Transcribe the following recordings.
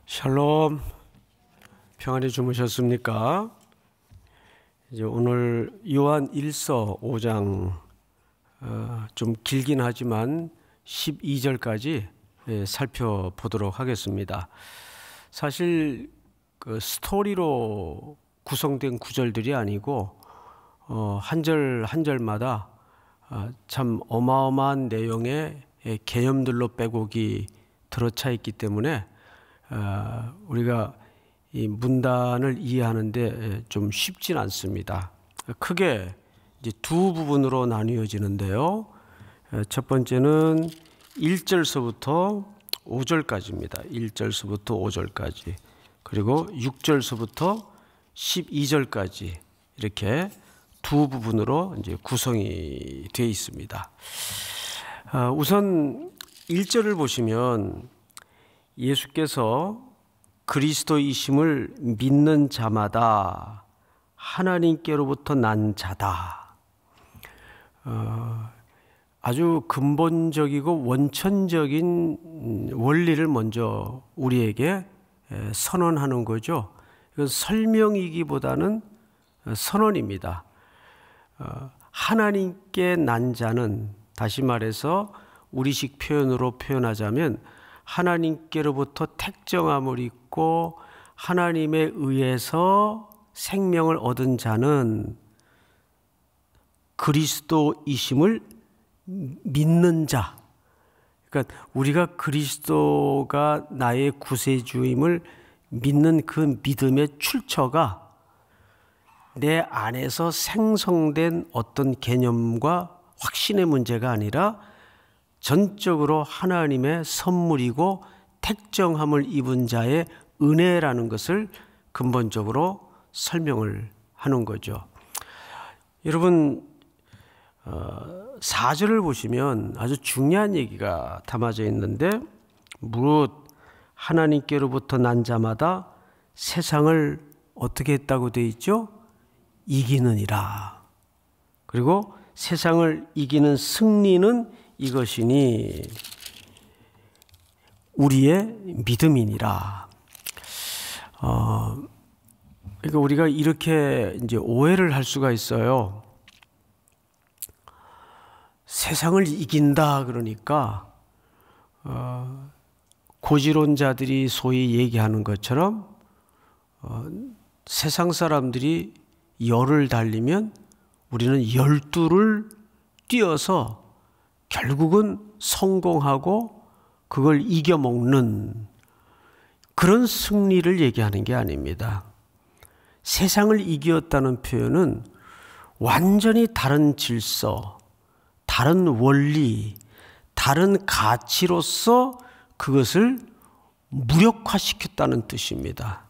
샬롬, 평안히 주무셨습니까? 이제 오늘 요한 1서 5장 좀 길긴 하지만 12절까지 살펴보도록 하겠습니다. 사실 그 스토리로 구성된 구절들이 아니고 한 절 한 절마다 참 어마어마한 내용의 개념들로 빼곡이 들어차 있기 때문에 우리가 이 문단을 이해하는데 좀 쉽진 않습니다. 크게 이제 두 부분으로 나뉘어지는데요. 첫 번째는 1절서부터 5절까지입니다. 1절서부터 5절까지. 그리고 6절서부터 12절까지 이렇게 두 부분으로 이제 구성이 되어 있습니다. 우선 1절을 보시면 예수께서 그리스도이심을 믿는 자마다 하나님께로부터 난 자다. 아주 근본적이고 원천적인 원리를 먼저 우리에게 선언하는 거죠. 이건 설명이기보다는 선언입니다. 하나님께 난 자는, 다시 말해서 우리식 표현으로 표현하자면 하나님께로부터 택정함을 입고 하나님에 의해서 생명을 얻은 자는 그리스도이심을 믿는 자. 그러니까 우리가 그리스도가 나의 구세주임을 믿는 그 믿음의 출처가 내 안에서 생성된 어떤 개념과 확신의 문제가 아니라 전적으로 하나님의 선물이고 택정함을 입은 자의 은혜라는 것을 근본적으로 설명을 하는 거죠. 여러분 4절을 보시면 아주 중요한 얘기가 담아져 있는데, 무릇 하나님께로부터 난 자마다 세상을 어떻게 했다고 되어 있죠? 이기느니라. 그리고 세상을 이기는 승리는 이것이니 우리의 믿음이니라. 그러니까 우리가 이렇게 이제 오해를 할 수가 있어요. 세상을 이긴다 그러니까 고지론자들이 소위 얘기하는 것처럼 세상 사람들이 열을 달리면 우리는 열두를 뛰어서 결국은 성공하고 그걸 이겨먹는 그런 승리를 얘기하는 게 아닙니다. 세상을 이겼다는 표현은 완전히 다른 질서, 다른 원리, 다른 가치로서 그것을 무력화시켰다는 뜻입니다.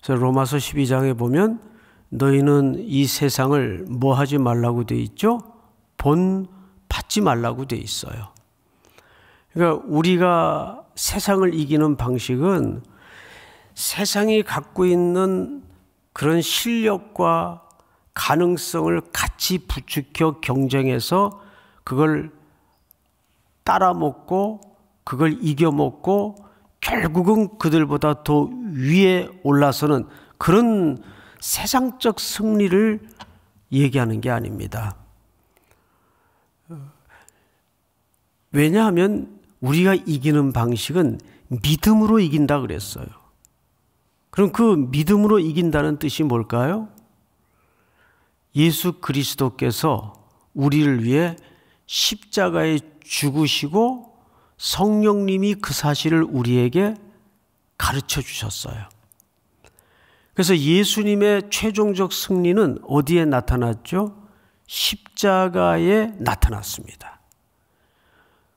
그래서 로마서 12장에 보면 너희는 이 세상을 뭐 하지 말라고 돼 있죠? 받지 말라고 돼 있어요. 그러니까 우리가 세상을 이기는 방식은 세상이 갖고 있는 그런 실력과 가능성을 같이 부추겨 경쟁해서 그걸 따라먹고 그걸 이겨먹고 결국은 그들보다 더 위에 올라서는 그런 세상적 승리를 얘기하는 게 아닙니다. 왜냐하면 우리가 이기는 방식은 믿음으로 이긴다 그랬어요. 그럼 그 믿음으로 이긴다는 뜻이 뭘까요? 예수 그리스도께서 우리를 위해 십자가에 죽으시고 성령님이 그 사실을 우리에게 가르쳐 주셨어요. 그래서 예수님의 최종적 승리는 어디에 나타났죠? 십자가에 나타났습니다.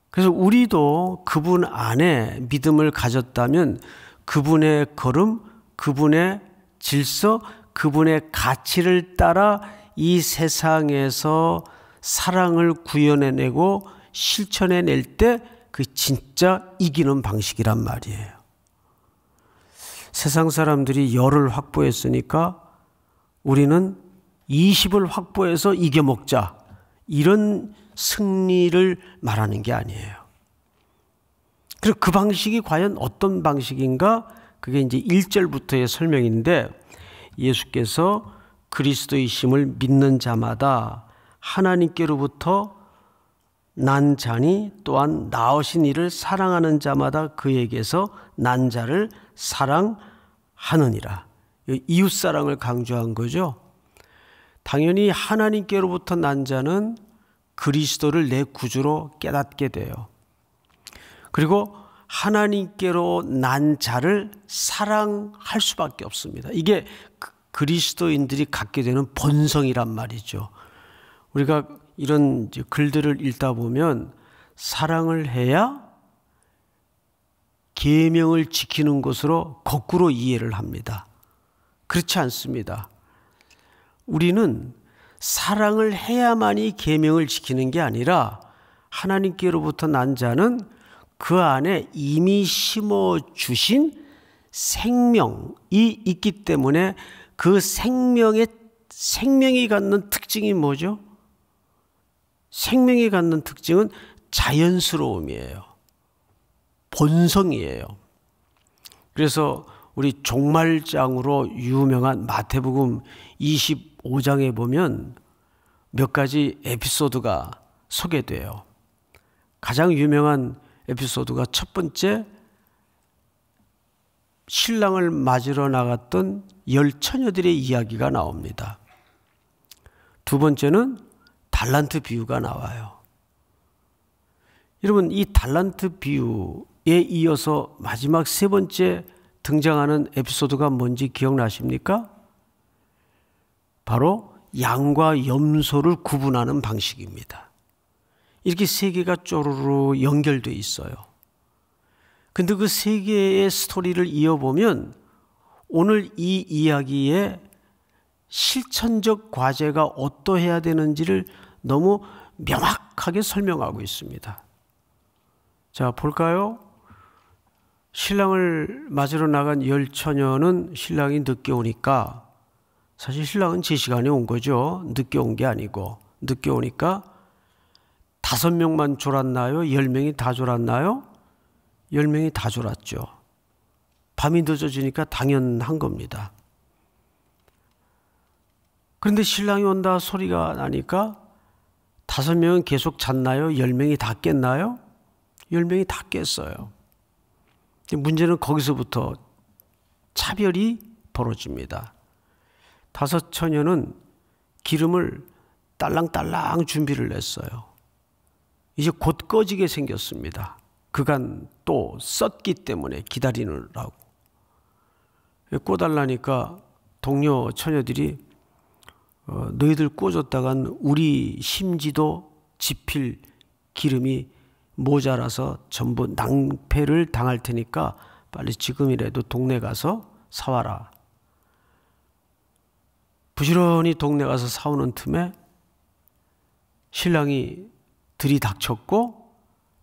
그래서 우리도 그분 안에 믿음을 가졌다면 그분의 걸음, 그분의 질서, 그분의 가치를 따라 이 세상에서 사랑을 구현해내고 실천해낼 때 그 진짜 이기는 방식이란 말이에요. 세상 사람들이 열을 확보했으니까 우리는 20을 확보해서 이겨먹자, 이런 승리를 말하는 게 아니에요. 그리고 그 방식이 과연 어떤 방식인가? 그게 이제 1절부터의 설명인데, 예수께서 그리스도이심을 믿는 자마다 하나님께로부터 난 자니 또한 나으신 이를 사랑하는 자마다 그에게서 난 자를 사랑하느니라. 이웃사랑을 강조한 거죠. 당연히 하나님께로부터 난 자는 그리스도를 내 구주로 깨닫게 돼요. 그리고 하나님께로 난 자를 사랑할 수밖에 없습니다. 이게 그리스도인들이 갖게 되는 본성이란 말이죠. 우리가 이런 글들을 읽다 보면 사랑을 해야 계명을 지키는 것으로 거꾸로 이해를 합니다. 그렇지 않습니다. 우리는 사랑을 해야만이 계명을 지키는 게 아니라 하나님께로부터 난 자는 그 안에 이미 심어주신 생명이 있기 때문에 그 생명이 갖는 특징이 뭐죠? 생명이 갖는 특징은 자연스러움이에요. 본성이에요. 그래서 우리 종말장으로 유명한 마태복음 25장에 보면 몇 가지 에피소드가 소개돼요. 가장 유명한 에피소드가 첫 번째, 신랑을 맞으러 나갔던 10처녀들의 이야기가 나옵니다. 두 번째는 달란트 비유가 나와요. 여러분, 이 달란트 비유에 이어서 마지막 세 번째 등장하는 에피소드가 뭔지 기억나십니까? 바로 양과 염소를 구분하는 방식입니다. 이렇게 세 개가 쪼르르 연결되어 있어요. 근데 그 세 개의 스토리를 이어보면 오늘 이 이야기의 실천적 과제가 어떠해야 되는지를 너무 명확하게 설명하고 있습니다. 자, 볼까요? 신랑을 맞으러 나간 10처녀는 신랑이 늦게 오니까, 사실 신랑은 제 시간에 온 거죠. 늦게 온 게 아니고. 늦게 오니까 5명만 졸았나요? 10명이 다 졸았나요? 10명이 다 졸았죠. 밤이 늦어지니까 당연한 겁니다. 그런데 신랑이 온다 소리가 나니까 5명은 계속 잤나요? 10명이 다 깼나요? 10명이 다 깼어요. 문제는 거기서부터 차별이 벌어집니다. 5처녀는 기름을 딸랑딸랑 준비를 했어요. 이제 곧 꺼지게 생겼습니다. 그간 또 썼기 때문에 기다리느라고. 꿔달라니까 동료 처녀들이 너희들 꿔줬다간 우리 심지도 지필 기름이 모자라서 전부 낭패를 당할 테니까 빨리 지금이라도 동네 가서 사와라. 부지런히 동네 가서 사오는 틈에 신랑이 들이닥쳤고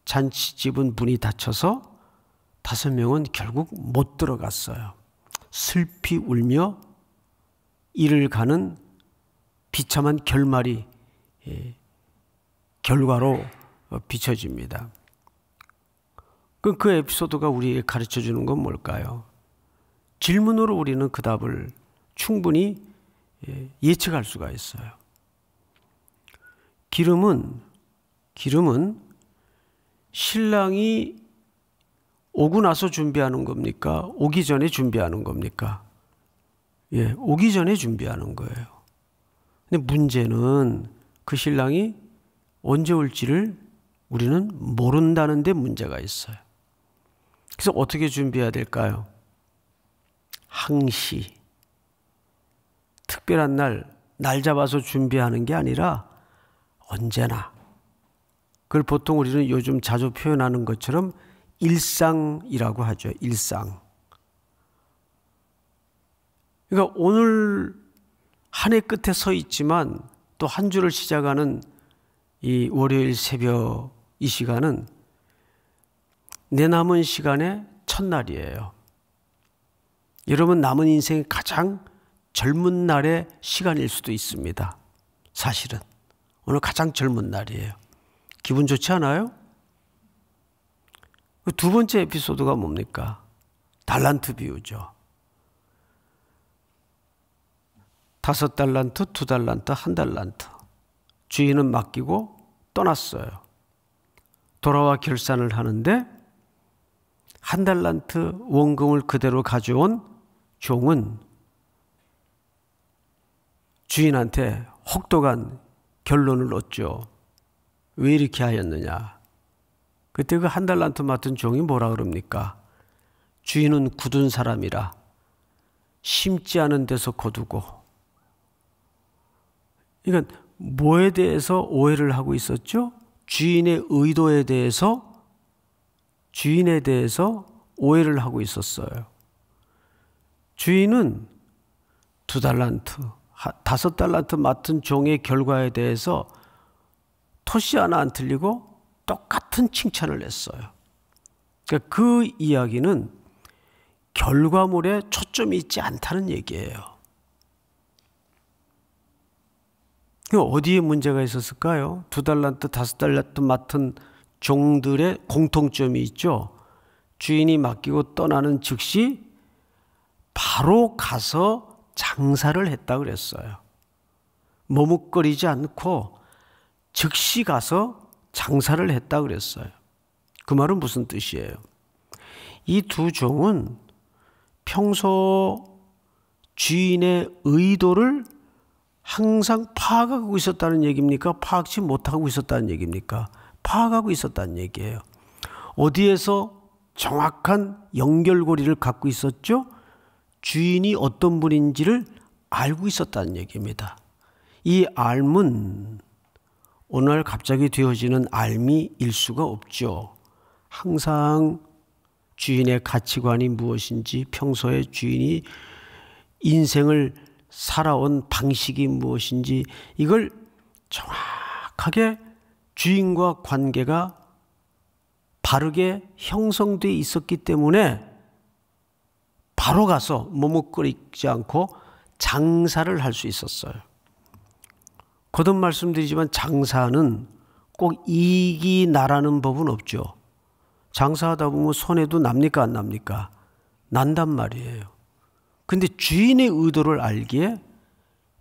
잔치집은 문이 닫혀서 5명은 결국 못 들어갔어요. 슬피 울며 이를 가는 비참한 결말이 결과로 비춰집니다. 그 에피소드가 우리에게 가르쳐 주는 건 뭘까요? 질문으로 우리는 그 답을 충분히 예측할 수가 있어요. 기름은 신랑이 오고 나서 준비하는 겁니까? 오기 전에 준비하는 겁니까? 예, 오기 전에 준비하는 거예요. 근데 문제는 그 신랑이 언제 올지를 우리는 모른다는 데 문제가 있어요. 그래서 어떻게 준비해야 될까요? 항시. 특별한 날 잡아서 준비하는 게 아니라 언제나. 그걸 보통 우리는 요즘 자주 표현하는 것처럼 일상이라고 하죠. 일상. 그러니까 오늘 한 해 끝에 서 있지만 또 한 주를 시작하는 이 월요일 새벽 이 시간은 내 남은 시간의 첫날이에요. 여러분 남은 인생의 가장 젊은 날의 시간일 수도 있습니다. 사실은 오늘 가장 젊은 날이에요. 기분 좋지 않아요? 두 번째 에피소드가 뭡니까? 달란트 비유죠. 5달란트, 2달란트, 1달란트. 주인은 맡기고 떠났어요. 돌아와 결산을 하는데 1달란트 원금을 그대로 가져온 종은 주인한테 혹독한 결론을 얻죠. 왜 이렇게 하였느냐? 그때 그 1달란트 맡은 종이 뭐라 그럽니까? 주인은 굳은 사람이라 심지 않은 데서 거두고. 그러니까 뭐에 대해서 오해를 하고 있었죠? 주인의 의도에 대해서, 주인에 대해서 오해를 하고 있었어요. 주인은 2달란트, 5달란트 맡은 종의 결과에 대해서 토시 하나 안 틀리고 똑같은 칭찬을 했어요. 그러니까 그 이야기는 결과물에 초점이 있지 않다는 얘기예요. 어디에 문제가 있었을까요? 2달란트, 5달란트 맡은 종들의 공통점이 있죠. 주인이 맡기고 떠나는 즉시 바로 가서 장사를 했다 그랬어요. 머뭇거리지 않고 즉시 가서 장사를 했다 그랬어요. 그 말은 무슨 뜻이에요? 이 두 종은 평소 주인의 의도를 항상 파악하고 있었다는 얘기입니까? 파악치 못하고 있었다는 얘기입니까? 파악하고 있었다는 얘기예요. 어디에서 정확한 연결고리를 갖고 있었죠? 주인이 어떤 분인지를 알고 있었다는 얘기입니다. 이 알은 오늘 갑자기 되어지는 알미일 수가 없죠. 항상 주인의 가치관이 무엇인지, 평소에 주인이 인생을 살아온 방식이 무엇인지, 이걸 정확하게 주인과 관계가 바르게 형성되어 있었기 때문에 바로 가서 머뭇거리지 않고 장사를 할 수 있었어요. 거듭 말씀드리지만 장사는 꼭 이익이 나라는 법은 없죠. 장사하다 보면 손해도 납니까 안 납니까? 난단 말이에요. 근데 주인의 의도를 알기에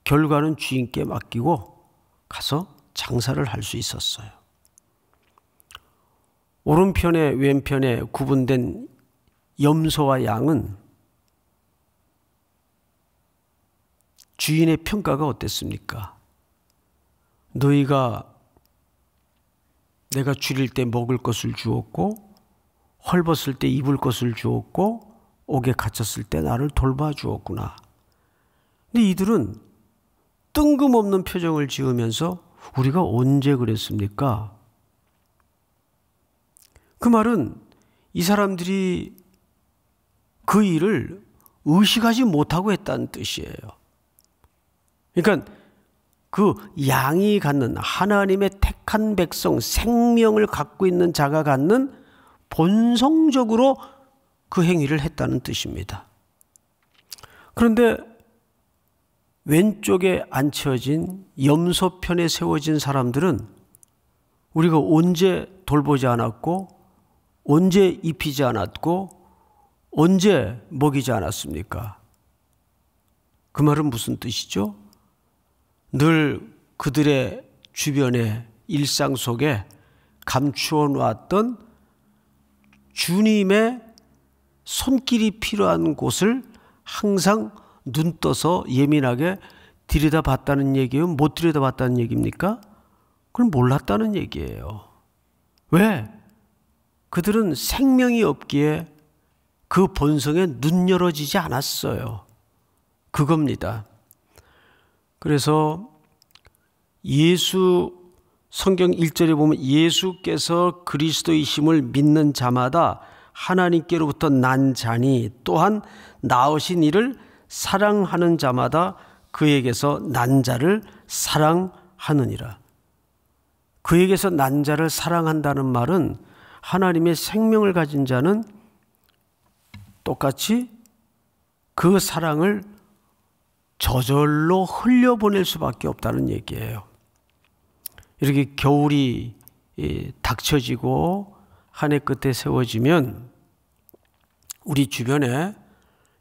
결과는 주인께 맡기고 가서 장사를 할 수 있었어요. 오른편에 왼편에 구분된 염소와 양은 주인의 평가가 어땠습니까? 너희가 내가 줄일 때 먹을 것을 주었고, 헐벗을 때 입을 것을 주었고, 옥에 갇혔을 때 나를 돌봐주었구나. 근데 이들은 뜬금없는 표정을 지으면서 우리가 언제 그랬습니까? 그 말은 이 사람들이 그 일을 의식하지 못하고 했다는 뜻이에요. 그러니까 그 양이 갖는, 하나님의 택한 백성, 생명을 갖고 있는 자가 갖는 본성적으로 그 행위를 했다는 뜻입니다. 그런데 왼쪽에 앉혀진 염소편에 세워진 사람들은 우리가 언제 돌보지 않았고, 언제 입히지 않았고, 언제 먹이지 않았습니까? 그 말은 무슨 뜻이죠? 늘 그들의 주변에 일상 속에 감추어 놓았던 주님의 손길이 필요한 곳을 항상 눈 떠서 예민하게 들여다봤다는 얘기예요? 못 들여다봤다는 얘기입니까? 그건 몰랐다는 얘기예요. 왜? 그들은 생명이 없기에 그 본성에 눈 열어지지 않았어요. 그겁니다. 그래서 성경 1절에 보면 예수께서 그리스도이심을 믿는 자마다 하나님께로부터 난 자니 또한 낳으신 이를 사랑하는 자마다 그에게서 난 자를 사랑하느니라. 그에게서 난 자를 사랑한다는 말은 하나님의 생명을 가진 자는 똑같이 그 사랑을 저절로 흘려보낼 수밖에 없다는 얘기예요. 이렇게 겨울이 닥쳐지고 한 해 끝에 세워지면 우리 주변에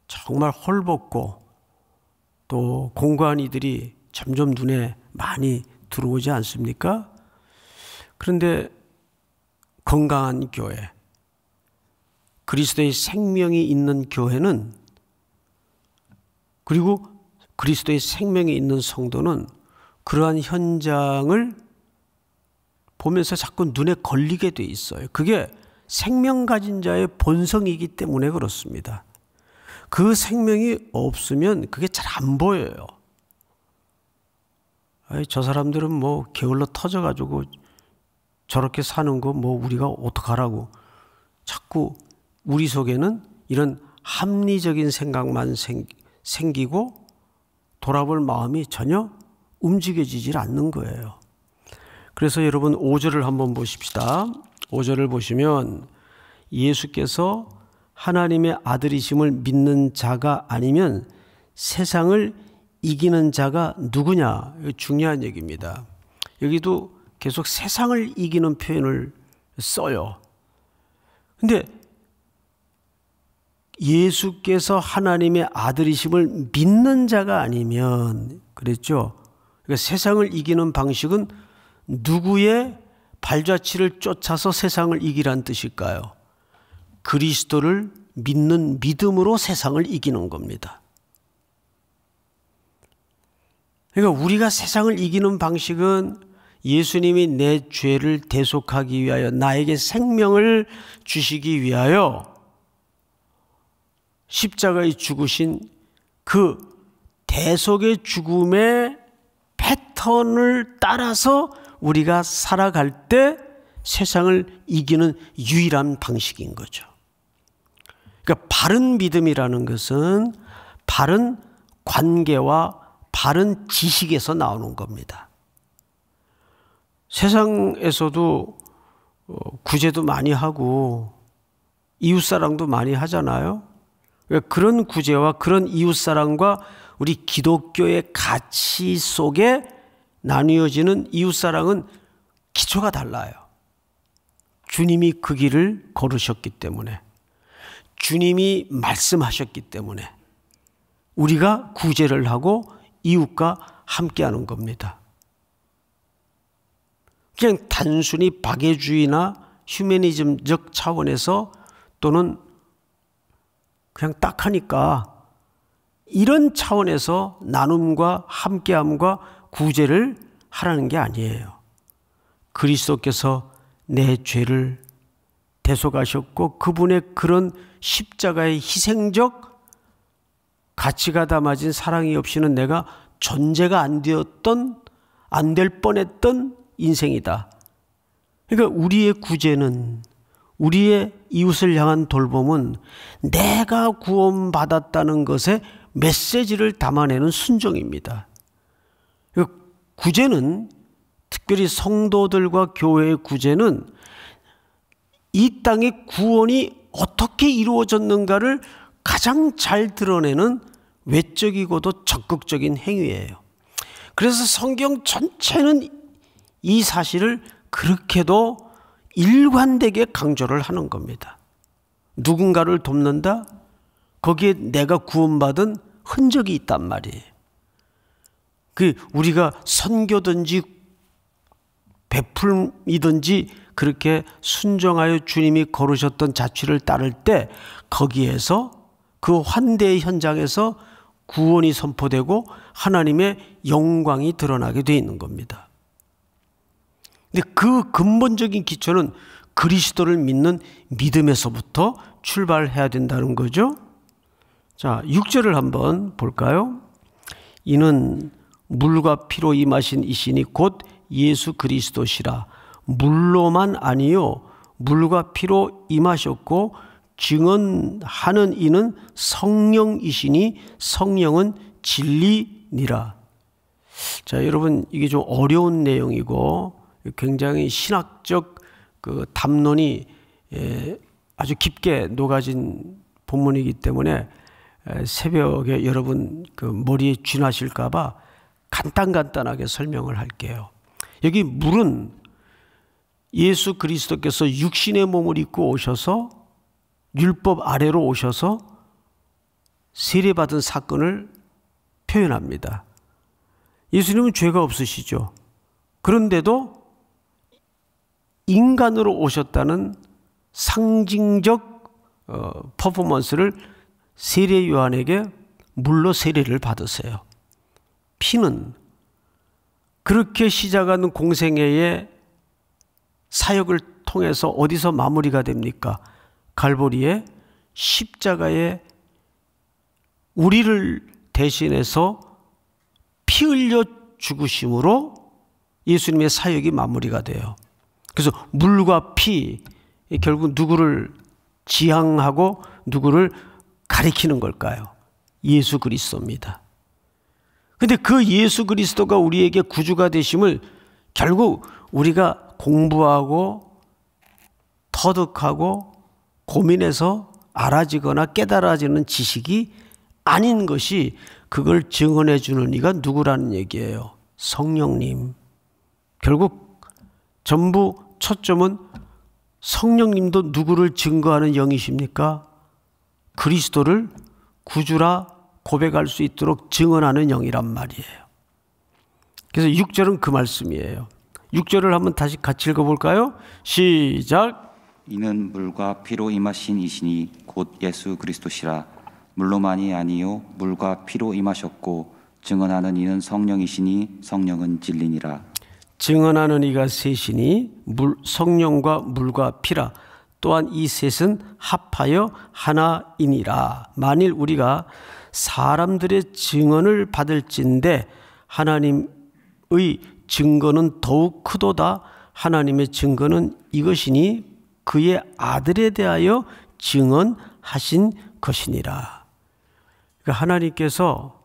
정말 헐벗고 또 공고한 이들이 점점 눈에 많이 들어오지 않습니까? 그런데 건강한 교회, 그리스도의 생명이 있는 교회는, 그리고 그리스도의 생명이 있는 성도는 그러한 현장을 보면서 자꾸 눈에 걸리게 돼 있어요. 그게 생명 가진 자의 본성이기 때문에 그렇습니다. 그 생명이 없으면 그게 잘 안 보여요. 저 사람들은 뭐 게을러 터져가지고 저렇게 사는 거 뭐 우리가 어떡하라고, 자꾸 우리 속에는 이런 합리적인 생각만 생기고 돌아볼 마음이 전혀 움직여지질 않는 거예요. 그래서 여러분 5절을 한번 보십시다. 5절을 보시면 예수께서 하나님의 아들이심을 믿는 자가 아니면 세상을 이기는 자가 누구냐? 이거 중요한 얘기입니다. 여기도 계속 세상을 이기는 표현을 써요. 근데 예수께서 하나님의 아들이심을 믿는 자가 아니면, 그랬죠? 그러니까 세상을 이기는 방식은 누구의 발자취를 쫓아서 세상을 이기란 뜻일까요? 그리스도를 믿는 믿음으로 세상을 이기는 겁니다. 그러니까 우리가 세상을 이기는 방식은 예수님이 내 죄를 대속하기 위하여 나에게 생명을 주시기 위하여 십자가에 죽으신 그 대속의 죽음의 패턴을 따라서 우리가 살아갈 때 세상을 이기는 유일한 방식인 거죠. 그러니까 바른 믿음이라는 것은 바른 관계와 바른 지식에서 나오는 겁니다. 세상에서도 구제도 많이 하고 이웃사랑도 많이 하잖아요. 그러니까 그런 구제와 그런 이웃사랑과 우리 기독교의 가치 속에 나뉘어지는 이웃사랑은 기초가 달라요. 주님이 그 길을 걸으셨기 때문에, 주님이 말씀하셨기 때문에 우리가 구제를 하고 이웃과 함께하는 겁니다. 그냥 단순히 박애주의나 휴머니즘적 차원에서 또는 그냥 딱 하니까 이런 차원에서 나눔과 함께함과 구제를 하라는 게 아니에요. 그리스도께서 내 죄를 대속하셨고 그분의 그런 십자가의 희생적 가치가 담아진 사랑이 없이는 내가 존재가 안 될 뻔했던 인생이다. 그러니까 우리의 구제는, 우리의 이웃을 향한 돌봄은 내가 구원받았다는 것에 메시지를 담아내는 순종입니다. 구제는, 특별히 성도들과 교회의 구제는 이 땅의 구원이 어떻게 이루어졌는가를 가장 잘 드러내는 외적이고도 적극적인 행위예요. 그래서 성경 전체는 이 사실을 그렇게도 일관되게 강조를 하는 겁니다. 누군가를 돕는다? 거기에 내가 구원받은 흔적이 있단 말이에요. 우리가 선교든지 베풀이든지 그렇게 순종하여 주님이 걸으셨던 자취를 따를 때 거기에서 그 환대의 현장에서 구원이 선포되고 하나님의 영광이 드러나게 되어 있는 겁니다. 근데 그 근본적인 기초는 그리스도를 믿는 믿음에서부터 출발해야 된다는 거죠. 자, 6절을 한번 볼까요? 이는 물과 피로 임하신 이시니 곧 예수 그리스도시라. 물로만 아니요 물과 피로 임하셨고 증언하는 이는 성령이시니 성령은 진리니라. 자, 여러분, 이게 좀 어려운 내용이고 굉장히 신학적 그 담론이 아주 깊게 녹아진 본문이기 때문에 새벽에 여러분 그 머리에 쥐나실까 봐 간단하게 설명을 할게요. 여기 물은 예수 그리스도께서 육신의 몸을 입고 오셔서 율법 아래로 오셔서 세례받은 사건을 표현합니다. 예수님은 죄가 없으시죠. 그런데도 인간으로 오셨다는 상징적 퍼포먼스를 세례 요한에게 물로 세례를 받으세요. 피는 그렇게 시작하는 공생애의 사역을 통해서 어디서 마무리가 됩니까? 갈보리의 십자가에 우리를 대신해서 피 흘려 죽으심으로 예수님의 사역이 마무리가 돼요. 그래서 물과 피, 결국 누구를 지향하고 누구를 가리키는 걸까요? 예수 그리스도입니다. 근데 그 예수 그리스도가 우리에게 구주가 되심을 결국 우리가 공부하고 터득하고 고민해서 알아지거나 깨달아지는 지식이 아닌 것이, 그걸 증언해 주는 이가 누구라는 얘기예요? 성령님. 결국 전부 초점은 성령님도 누구를 증거하는 영이십니까? 그리스도를 구주라 고백할 수 있도록 증언하는 영이란 말이에요. 그래서 6절은 그 말씀이에요. 6절을 한번 다시 같이 읽어볼까요? 시작. 이는 물과 피로 임하신 이시니 곧 예수 그리스도시라. 물로만이 아니요 물과 피로 임하셨고 증언하는 이는 성령이시니 성령은 진리니라. 증언하는 이가 셋이니 성령과 물과 피라. 또한 이 셋은 합하여 하나이니라. 만일 우리가 사람들의 증언을 받을진대 하나님의 증거는 더욱 크도다. 하나님의 증거는 이것이니 그의 아들에 대하여 증언하신 것이니라. 그러니까 하나님께서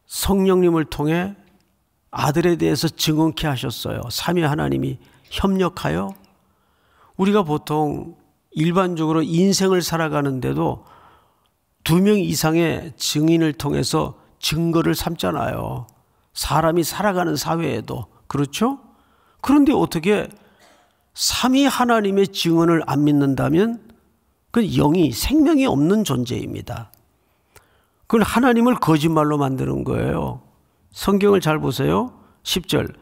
성령님을 통해 아들에 대해서 증언케 하셨어요. 삼위 하나님이 협력하여. 우리가 보통 일반적으로 인생을 살아가는데도 2명 이상의 증인을 통해서 증거를 삼잖아요. 사람이 살아가는 사회에도. 그렇죠? 그런데 어떻게 삼위 하나님의 증언을 안 믿는다면 그건 영이, 생명이 없는 존재입니다. 그건 하나님을 거짓말로 만드는 거예요. 성경을 잘 보세요. 10절.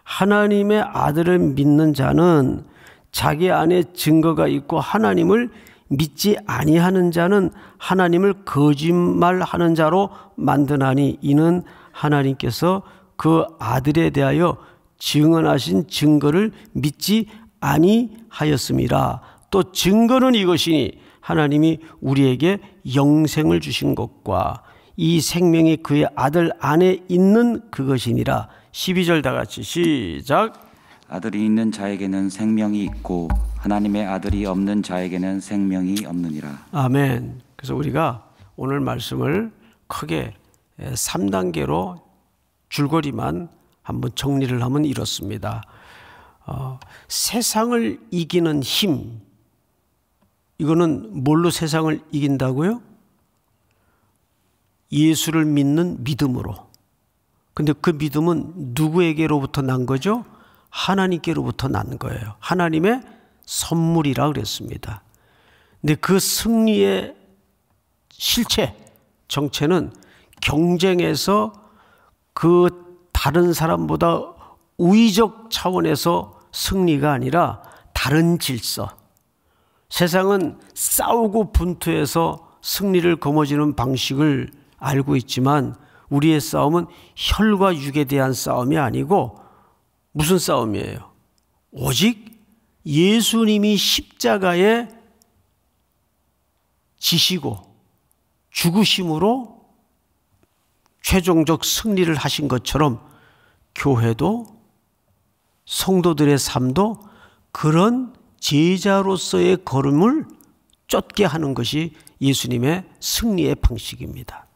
하나님의 아들을 믿는 자는 자기 안에 증거가 있고 하나님을 믿지 아니하는 자는 하나님을 거짓말하는 자로 만드나니 이는 하나님께서 그 아들에 대하여 증언하신 증거를 믿지 아니하였음이라. 또 증거는 이것이니 하나님이 우리에게 영생을 주신 것과 이 생명이 그의 아들 안에 있는 그것이니라. 12절 다 같이 시작. 아들이 있는 자에게는 생명이 있고 하나님의 아들이 없는 자에게는 생명이 없느니라. 아멘. 그래서 우리가 오늘 말씀을 크게 3단계로 줄거리만 한번 정리를 하면 이렇습니다. 세상을 이기는 힘, 이거는 뭘로 세상을 이긴다고요? 예수를 믿는 믿음으로. 근데 그 믿음은 누구에게로부터 난 거죠? 하나님께로부터 난 거예요. 하나님의 선물이라 그랬습니다. 근데 그 승리의 실체, 정체는 경쟁에서 그 다른 사람보다 우위적 차원에서 승리가 아니라 다른 질서. 세상은 싸우고 분투해서 승리를 거머쥐는 방식을 알고 있지만 우리의 싸움은 혈과 육에 대한 싸움이 아니고 무슨 싸움이에요? 오직 예수님이 십자가에 지시고 죽으심으로 최종적 승리를 하신 것처럼 교회도 성도들의 삶도 그런 제자로서의 걸음을 쫓게 하는 것이 예수님의 승리의 방식입니다.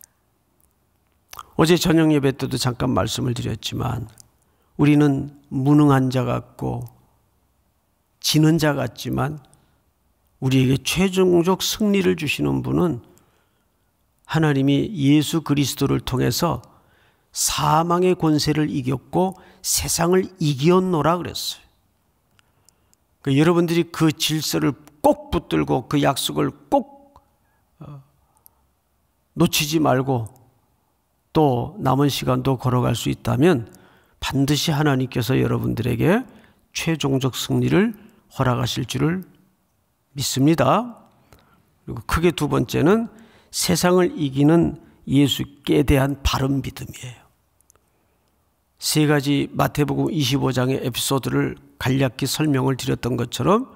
어제 저녁 예배 때도 잠깐 말씀을 드렸지만 우리는 무능한 자 같고 지는 자 같지만 우리에게 최종적 승리를 주시는 분은 하나님이 예수 그리스도를 통해서 사망의 권세를 이겼고 세상을 이겼노라 그랬어요. 그러니까 여러분들이 그 질서를 꼭 붙들고 그 약속을 꼭 놓치지 말고 또 남은 시간도 걸어갈 수 있다면 반드시 하나님께서 여러분들에게 최종적 승리를 허락하실 줄을 믿습니다. 그리고 크게 두 번째는 세상을 이기는 예수께 대한 바른 믿음이에요. 세 가지 마태복음 25장의 에피소드를 간략히 설명을 드렸던 것처럼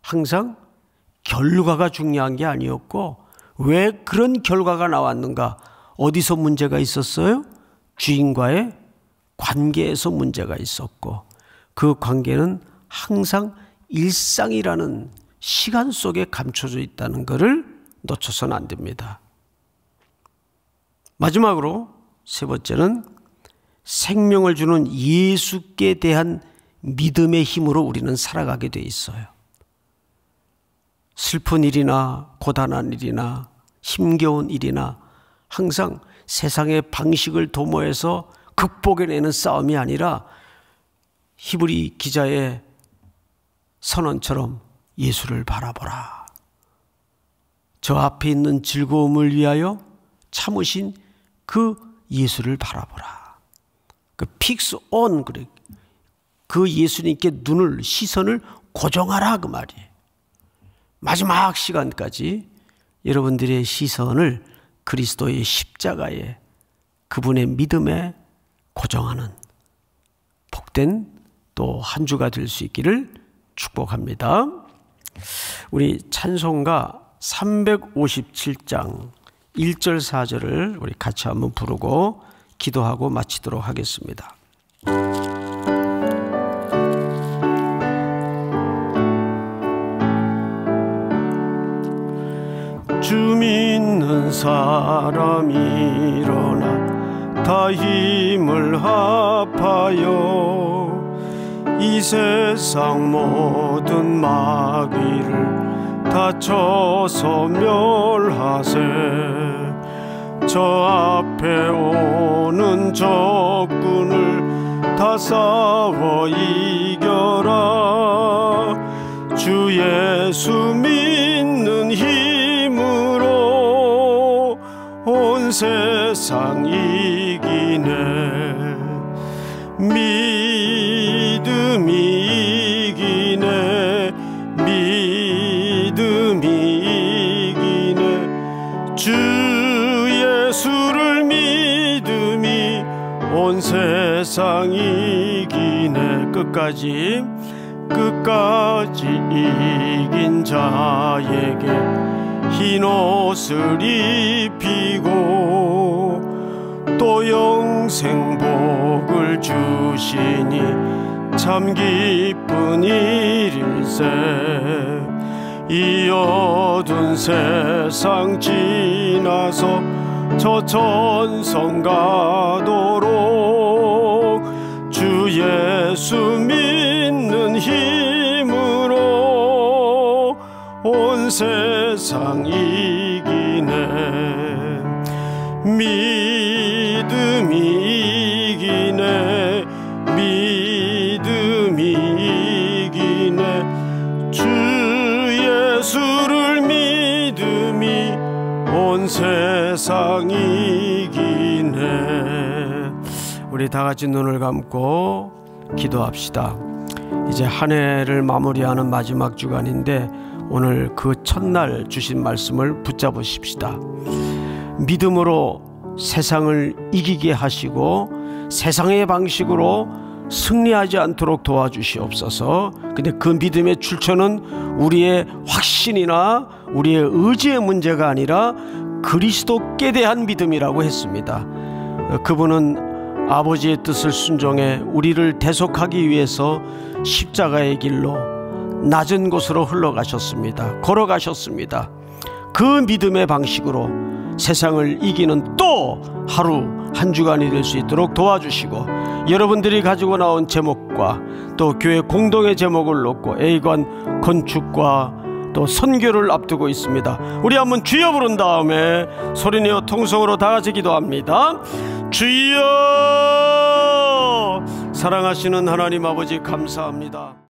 항상 결과가 중요한 게 아니었고, 왜 그런 결과가 나왔는가? 어디서 문제가 있었어요? 주인과의 관계에서 문제가 있었고, 그 관계는 항상 일상이라는 시간 속에 감춰져 있다는 것을 놓쳐서는 안 됩니다. 마지막으로 세 번째는 생명을 주는 예수께 대한 믿음의 힘으로 우리는 살아가게 돼 있어요. 슬픈 일이나 고단한 일이나 힘겨운 일이나 항상 세상의 방식을 도모해서 극복해내는 싸움이 아니라 히브리 기자의 선언처럼 예수를 바라보라. 저 앞에 있는 즐거움을 위하여 참으신 그 예수를 바라보라. 그 픽스 온, 그 예수님께 눈을, 시선을 고정하라, 그 말이에요. 마지막 시간까지 여러분들의 시선을 그리스도의 십자가에, 그분의 믿음에 고정하는 복된 또 한 주가 될 수 있기를 축복합니다. 우리 찬송가 357장 1절 4절을 우리 같이 한번 부르고 기도하고 마치도록 하겠습니다. 주 믿는 사람이 일어나 다 힘을 합하여 이 세상 모든 마귀를 다 쳐서 멸하세. 저 앞에 오는 적군을 다 싸워 이겨라. 주 예수 믿는 힘으로 온 세상 이기네. 믿음이 이기네. 믿음이 이기네. 주 예수를 믿음이 온 세상 이기네. 끝까지 이긴 자에게 흰 옷을 입히고 또 영생 복을 주시니 참 기쁜 일일세. 이 어두운 세상 지나서 저 천성 가도록 주 예수 믿는 힘으로 온 세상 이기네. 믿음이 이기네. 믿음이 이기네. 주 예수를 믿음이 온 세상 이기네. 우리 다 같이 눈을 감고 기도합시다. 이제 한 해를 마무리하는 마지막 주간인데 오늘 그 첫날 주신 말씀을 붙잡으십시다. 믿음으로 세상을 이기게 하시고 세상의 방식으로 승리하지 않도록 도와주시옵소서. 근데 그 믿음의 출처는 우리의 확신이나 우리의 의지의 문제가 아니라 그리스도께 대한 믿음이라고 했습니다. 그분은 아버지의 뜻을 순종해 우리를 대속하기 위해서 십자가의 길로 낮은 곳으로 흘러가셨습니다. 걸어가셨습니다. 그 믿음의 방식으로 세상을 이기는 또 하루 한 주간이 될 수 있도록 도와주시고, 여러분들이 가지고 나온 제목과 또 교회 공동의 제목을 놓고 A관 건축과 또 선교를 앞두고 있습니다. 우리 한번 주여 부른 다음에 소리내어 통성으로 다 같이 기도합니다. 주여! 사랑하시는 하나님 아버지 감사합니다.